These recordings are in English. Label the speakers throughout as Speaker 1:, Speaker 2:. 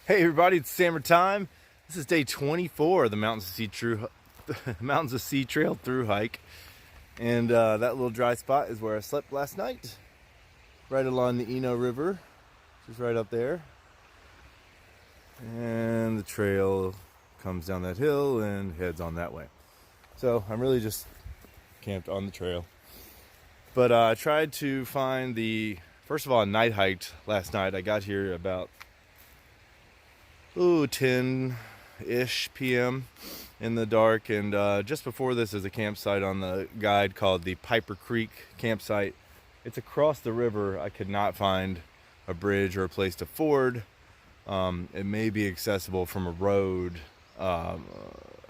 Speaker 1: Hey everybody, it's summertime. This is day 24 of the Mountains of Sea Trail Thru Hike. And that little dry spot is where I slept last night. Right along the Eno River, which is right up there. And the trail comes down that hill and heads on that way. So I'm really just camped on the trail. But I tried to find first of all, I night hiked last night. I got here about 10-ish p.m. in the dark, and just before this is a campsite on the guide called the Piper Creek campsite. It's across the river. I could not find a bridge or a place to ford. It may be accessible from a road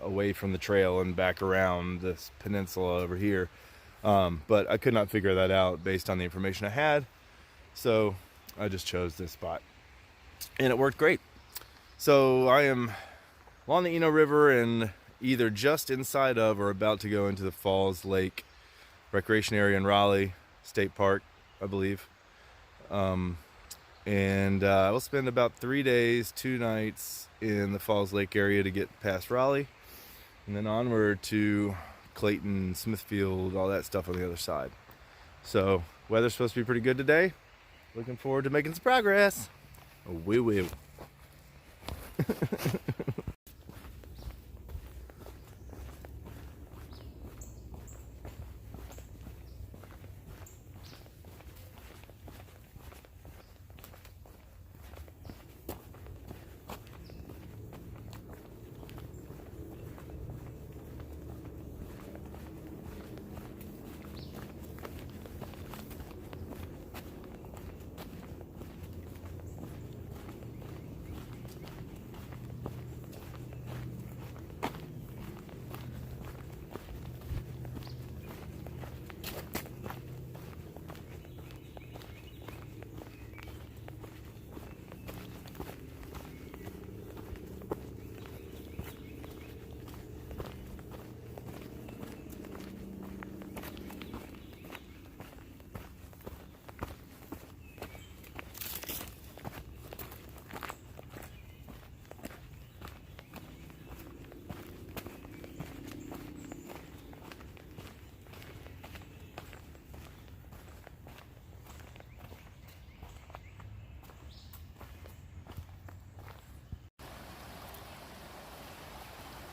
Speaker 1: away from the trail and back around this peninsula over here, but I could not figure that out based on the information I had, so I just chose this spot and it worked great. So I am along the Eno River and either just inside of or about to go into the Falls Lake Recreation Area in Raleigh State Park, I believe. And we'll spend about 3 days, 2 nights in the Falls Lake area to get past Raleigh, and then onward to Clayton, Smithfield, all that stuff on the other side. So weather's supposed to be pretty good today. Looking forward to making some progress. Woo woo.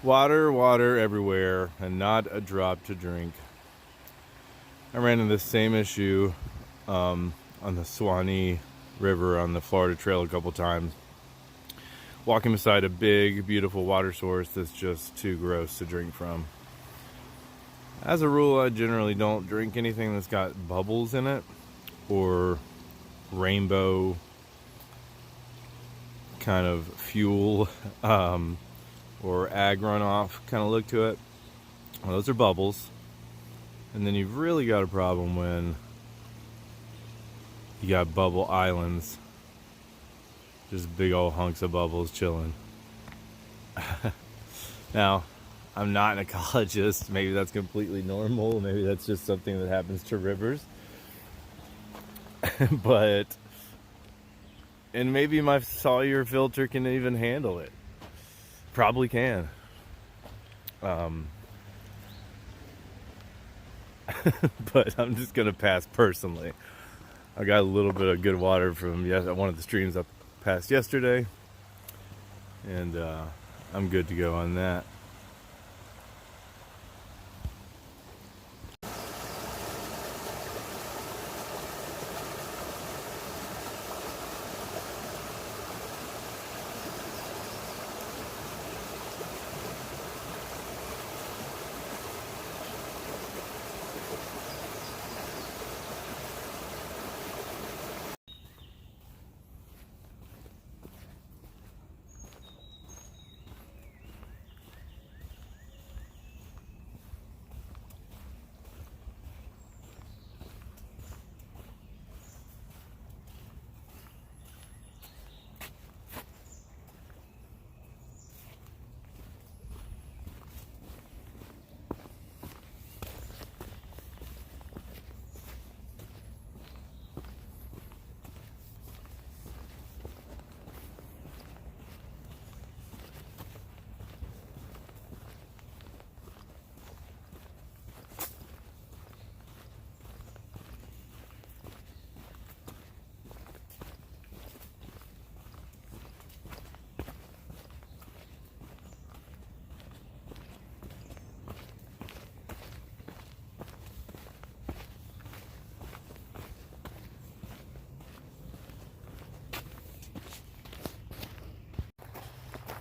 Speaker 1: Water everywhere, and not a drop to drink. I ran into the same issue on the Suwannee River on the Florida Trail a couple times. Walking beside a big, beautiful water source that's just too gross to drink from. As a rule, I generally don't drink anything that's got bubbles in it or rainbow kind of fuel. Or ag runoff kind of look to it. Well, those are bubbles. And then you've really got a problem when you got bubble islands, just big old hunks of bubbles chilling. Now, I'm not an ecologist. Maybe that's completely normal. Maybe that's just something that happens to rivers. And maybe my Sawyer filter can even handle it. Probably can. But I'm just gonna pass personally. I got a little bit of good water from one of the streams I passed yesterday, and I'm good to go on that.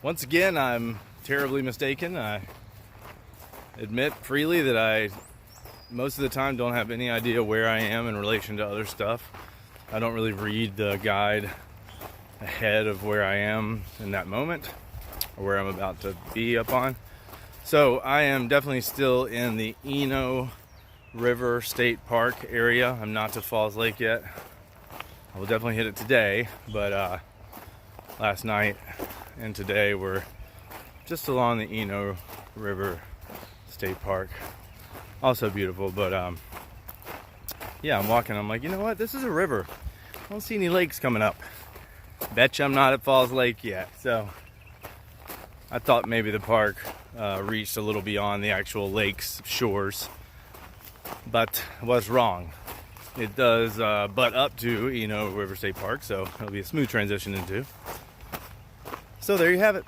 Speaker 1: Once again, I'm terribly mistaken. I admit freely that I, most of the time, don't have any idea where I am in relation to other stuff. I don't really read the guide ahead of where I am in that moment or where I'm about to be up on. So I am definitely still in the Eno River State Park area. I'm not to Falls Lake yet. I will definitely hit it today, but last night and today we're just along the Eno River State Park. Also beautiful, but yeah, I'm walking. I'm like, you know what? This is a river. I don't see any lakes coming up. Bet you I'm not at Falls Lake yet. So I thought maybe the park reached a little beyond the actual lake's shores, but I was wrong. It does butt up to Eno River State Park, so it'll be a smooth transition into. So there you have it.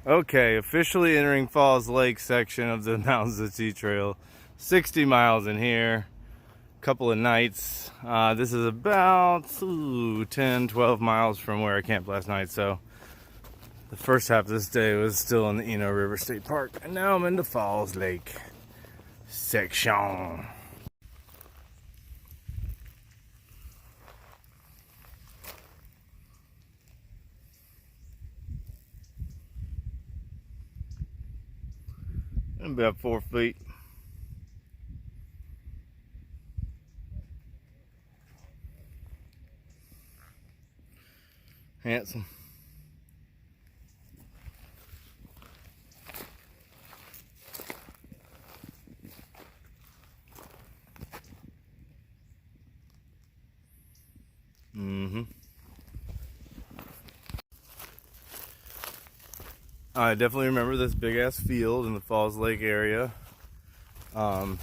Speaker 1: Okay, officially entering Falls Lake section of the Mountains of Tea Trail. 60 miles in here, couple of nights. This is about 10, 12 miles from where I camped last night. So the first half of this day was still in the Eno River State Park. And now I'm in the Falls Lake section. About 4 feet. Handsome. I definitely remember this big ass field in the Falls Lake area. In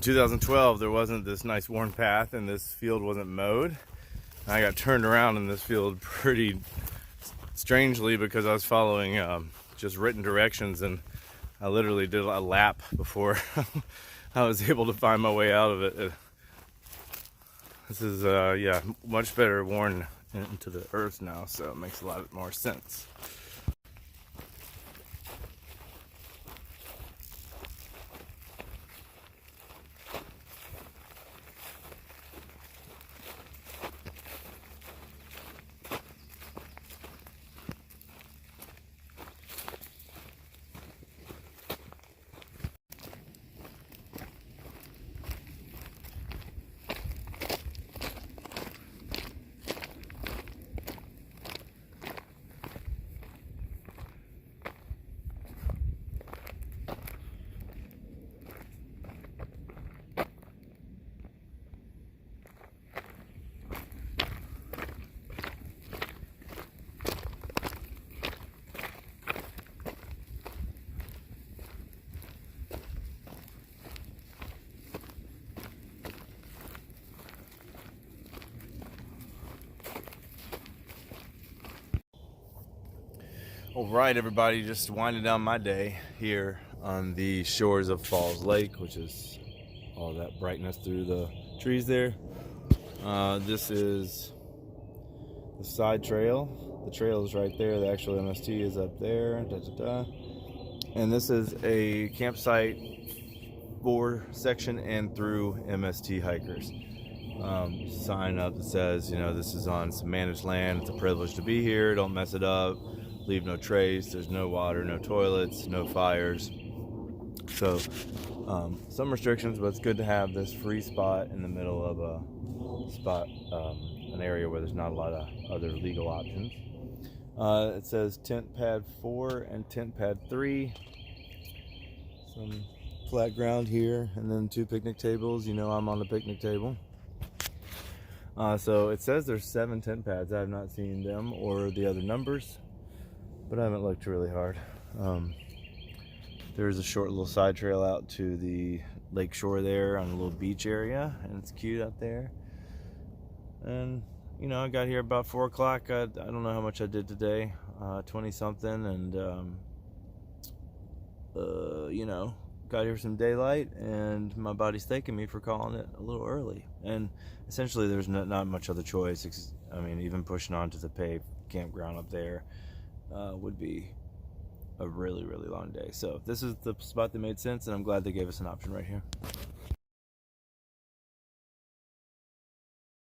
Speaker 1: 2012, there wasn't this nice worn path and this field wasn't mowed. I got turned around in this field pretty strangely because I was following just written directions, and I literally did a lap before I was able to find my way out of it. This is, yeah, much better worn into the earth now, so it makes a lot more sense. All right, everybody, just winding down my day here on the shores of Falls Lake, which is all that brightness through the trees there. This is the side trail. The trail is right there. The actual MST is up there. And this is a campsite for section and through MST hikers. Sign up that says, you know, this is on some managed land. It's a privilege to be here. Don't mess it up. Leave no trace. There's no water, no toilets, no fires. So some restrictions, but it's good to have this free spot in the middle of a spot, an area where there's not a lot of other legal options. It says tent pad 4 and tent pad 3. Some flat ground here, and then 2 picnic tables. You know I'm on the picnic table. So it says there's 7 tent pads. I have not seen them or the other numbers, but I haven't looked really hard. There's a short little side trail out to the lake shore there on a little beach area, and it's cute out there. And you know, I got here about 4 o'clock. I don't know how much I did today, 20 something, and you know, got here some daylight, and my body's thanking me for calling it a little early. And essentially there's not much other choice. I mean, even pushing on to the paved campground up there would be a really, really long day. So this is the spot that made sense, and I'm glad they gave us an option right here.